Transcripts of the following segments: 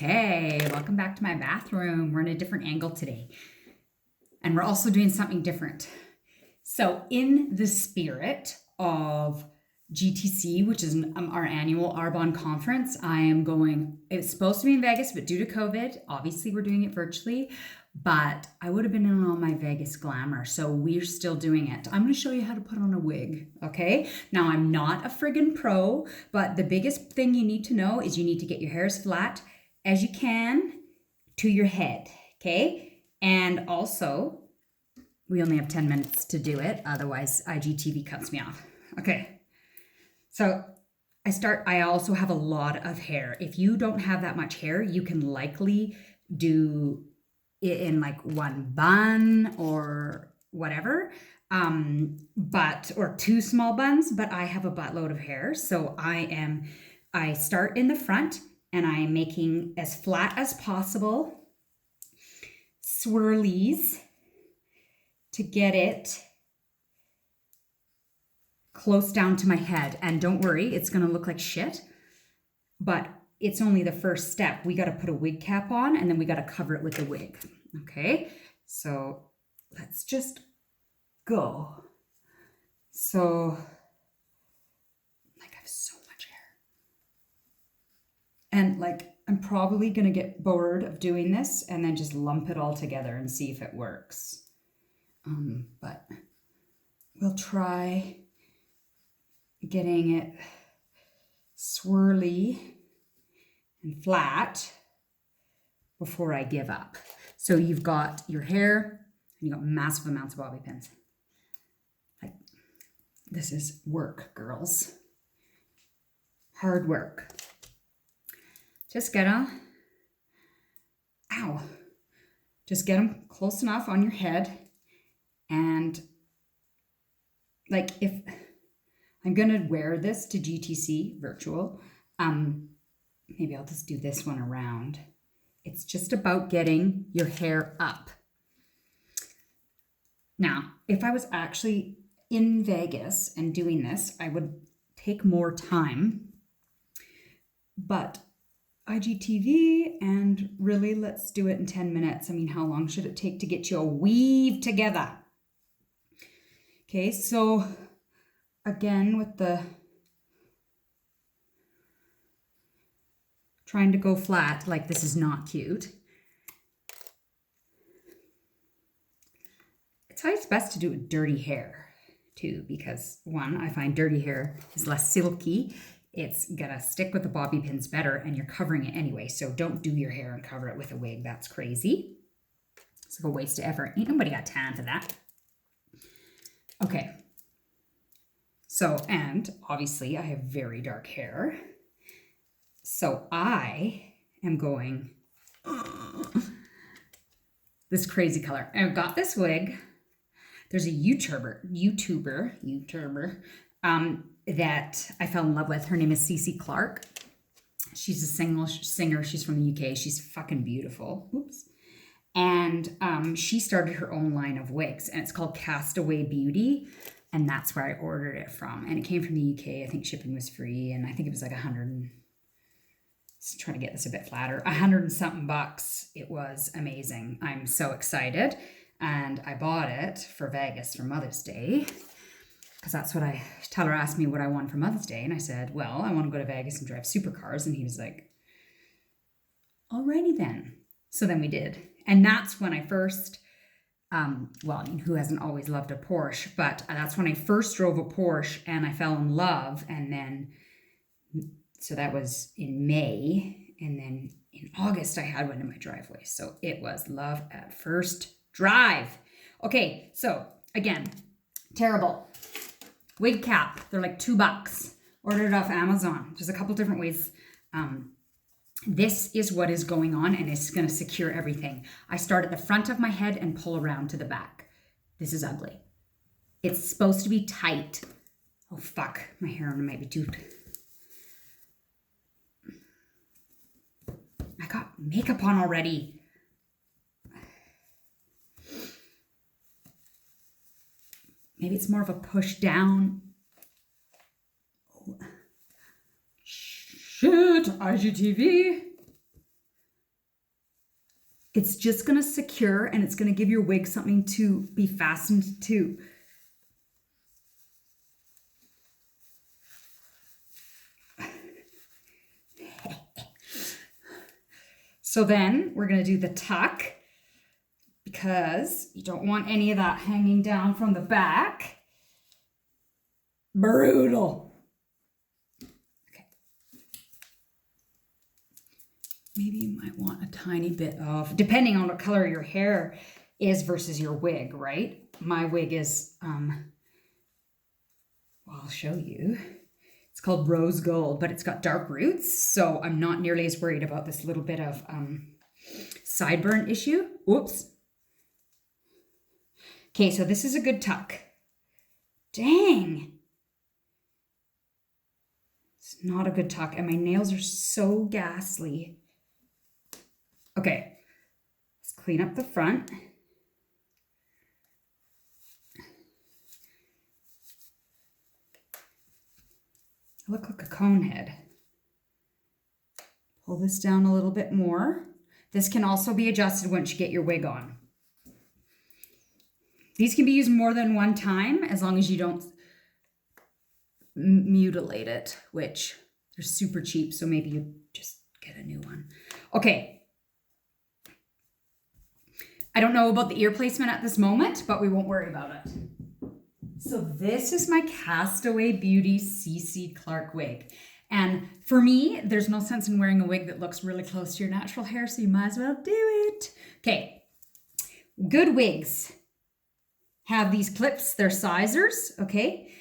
Okay, welcome back to my bathroom. We're in a different angle today. And we're also doing something different. So in the spirit of GTC, which is our annual Arbonne conference, I am going, it's supposed to be in Vegas, but due to COVID, obviously we're doing it virtually, but I would have been in all my Vegas glamour. So we're still doing it. I'm going to show you how to put on a wig. Okay. Now I'm not a friggin' pro, but the biggest thing you need to know is you need to get your hair as flat as you can to your head. Okay. And also we only have 10 minutes to do it. Otherwise IGTV cuts me off. Okay. So I also have a lot of hair. If you don't have that much hair, you can likely do it in like one bun or whatever, or two small buns, but I have a buttload of hair. So I start in the front and I am making as flat as possible swirlies to get it close down to my head. And don't worry, it's going to look like shit, but it's only the first step. We got to put a wig cap on and then we got to cover it with a wig. Okay, so let's just go. So, like, I have so much hair. And like, I'm probably going to get bored of doing this and then just lump it all together and see if it works. But we'll try getting it swirly and flat before I give up. So you've got your hair and you've got massive amounts of bobby pins. Like, this is work, girls. Hard work. Just get them, just get them close enough on your head. And like, if I'm going to wear this to GTC virtual, maybe I'll just do this one around. It's just about getting your hair up. Now, if I was actually in Vegas and doing this, I would take more time. But IGTV, and really, let's do it in 10 minutes. I mean, how long should it take to get you a weave together? Okay, so again, with the trying to go flat, like, this is not cute. It's always best to do it with dirty hair too, because one, I find dirty hair is less silky. It's gonna stick with the bobby pins better and you're covering it anyway. So don't do your hair and cover it with a wig. That's crazy. It's like a waste of effort. Ain't nobody got time for that. Okay. So, and obviously I have very dark hair. So I am going this crazy color. And I've got this wig. There's a YouTuber that I fell in love with. Her name is Cece Clark. She's a singer. She's from the UK. She's fucking beautiful. Oops. And she started her own line of wigs, and it's called Castaway Beauty. And that's where I ordered it from. And it came from the UK. I think shipping was free. And I think it was like let's try to get this a bit flatter. $100 and something bucks. It was amazing. I'm so excited. And I bought it for Vegas for Mother's Day. Because that's what Tyler asked me what I want for Mother's Day. And I said, well, I want to go to Vegas and drive supercars. And he was like, alrighty then. So then we did. And that's when I first, who hasn't always loved a Porsche, but that's when I first drove a Porsche and I fell in love. And then, so that was in May. And then in August, I had one in my driveway. So it was love at first drive. Okay. So again, terrible. Wig cap. They're like $2. Ordered it off Amazon. There's a couple different ways. This is what is going on, and it's going to secure everything. I start at the front of my head and pull around to the back. This is ugly. It's supposed to be tight. Oh, fuck. My hair might be too... I got makeup on already. Maybe it's more of a push down. Oh. Shit, IGTV. It's just going to secure and it's going to give your wig something to be fastened to. So then we're going to do the tuck because you don't want any of that hanging down from the back. Brutal. Okay. Maybe you might want a tiny bit of, depending on what color your hair is versus your wig, right? My wig is, well, I'll show you. It's called rose gold, but it's got dark roots, so I'm not nearly as worried about this little bit of sideburn issue. Oops. Okay, so this is a good tuck. Dang. It's not a good tuck, and my nails are so ghastly. Okay, let's clean up the front. I look like a cone head. Pull this down a little bit more. This can also be adjusted once you get your wig on. These can be used more than one time as long as you don't mutilate it, which they're super cheap, so maybe you just get a new one. Okay. I don't know about the ear placement at this moment, but we won't worry about it. So this is my Castaway Beauty CC Clark wig. And for me, there's no sense in wearing a wig that looks really close to your natural hair, so you might as well do it. Okay, good wigs have these clips, they're sizers, okay?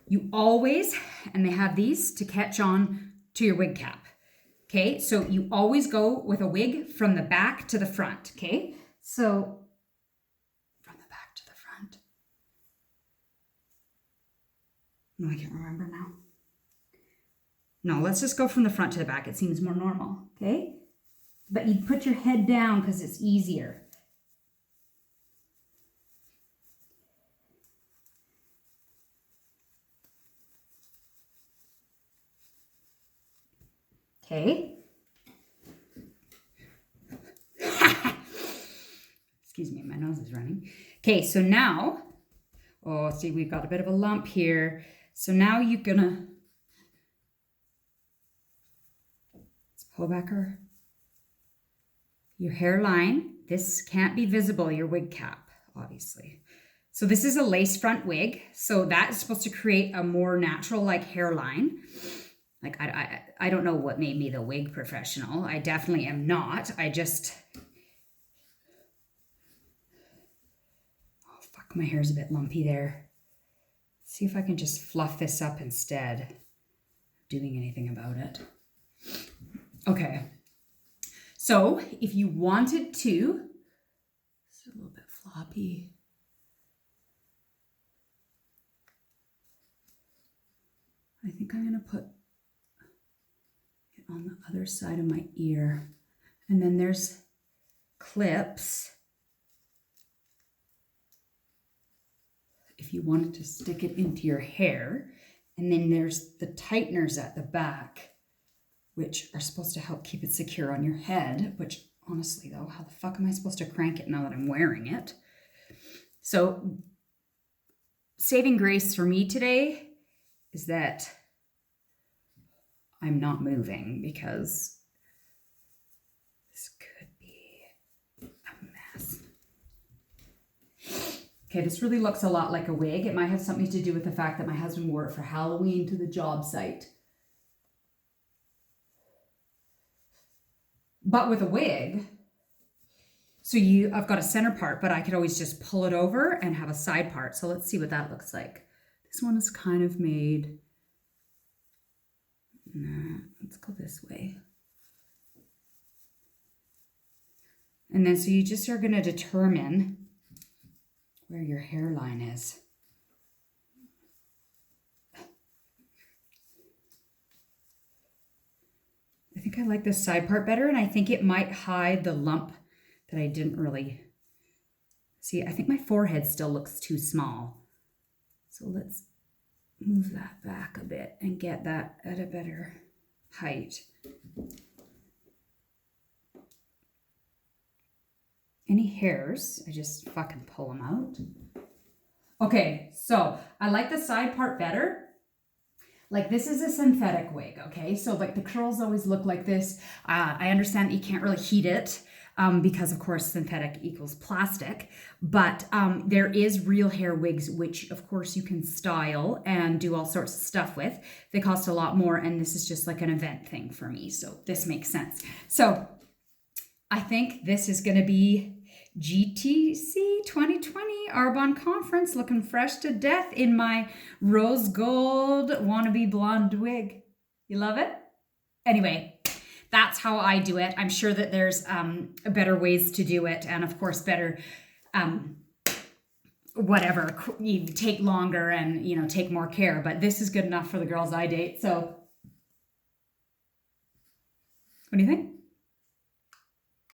You always, and they have these to catch on to your wig cap, okay? So you always go with a wig from the back to the front, okay? So from the back to the front. No, I can't remember now. No, let's just go from the front to the back. It seems more normal, okay? But you put your head down because it's easier. Okay. Excuse me, my nose is running. Okay, so now, oh, see, we've got a bit of a lump here. So now you're gonna, let's pull back your hairline. This can't be visible, your wig cap, obviously. So this is a lace front wig. So that is supposed to create a more natural like hairline. Like, I don't know what made me the wig professional. I definitely am not. I just, oh, fuck, my hair's a bit lumpy there. See if I can just fluff this up instead of doing anything about it. Okay. So if you wanted to, it's a little bit floppy. I think I'm gonna put it on the other side of my ear. And then there's clips. If you wanted to stick it into your hair. And then there's the tighteners at the back, which are supposed to help keep it secure on your head, which honestly though, how the fuck am I supposed to crank it now that I'm wearing it? So saving grace for me today is that I'm not moving because this could be a mess. Okay, this really looks a lot like a wig. It might have something to do with the fact that my husband wore it for Halloween to the job site. But with a wig, so I've got a center part, but I could always just pull it over and have a side part. So let's see what that looks like. This one is kind of made, nah, let's go this way. And then so you just are gonna determine where your hairline is. I think I like this side part better, and I think it might hide the lump that I didn't really see. I think my forehead still looks too small. So let's move that back a bit and get that at a better height. any hairs. I just fucking pull them out. Okay, so I like the side part better. Like this is a synthetic wig, okay? So like the curls always look like this. I understand that you can't really heat it because of course synthetic equals plastic, but there is real hair wigs, which of course you can style and do all sorts of stuff with. They cost a lot more, and this is just like an event thing for me. So this makes sense. So I think this is gonna be GTC 2020 Arbonne Conference, looking fresh to death in my rose gold wannabe blonde wig. You love it? Anyway, that's how I do it. I'm sure that there's better ways to do it, and of course better whatever, you take longer and, you know, take more care, but this is good enough for the girls I date. So what do you think?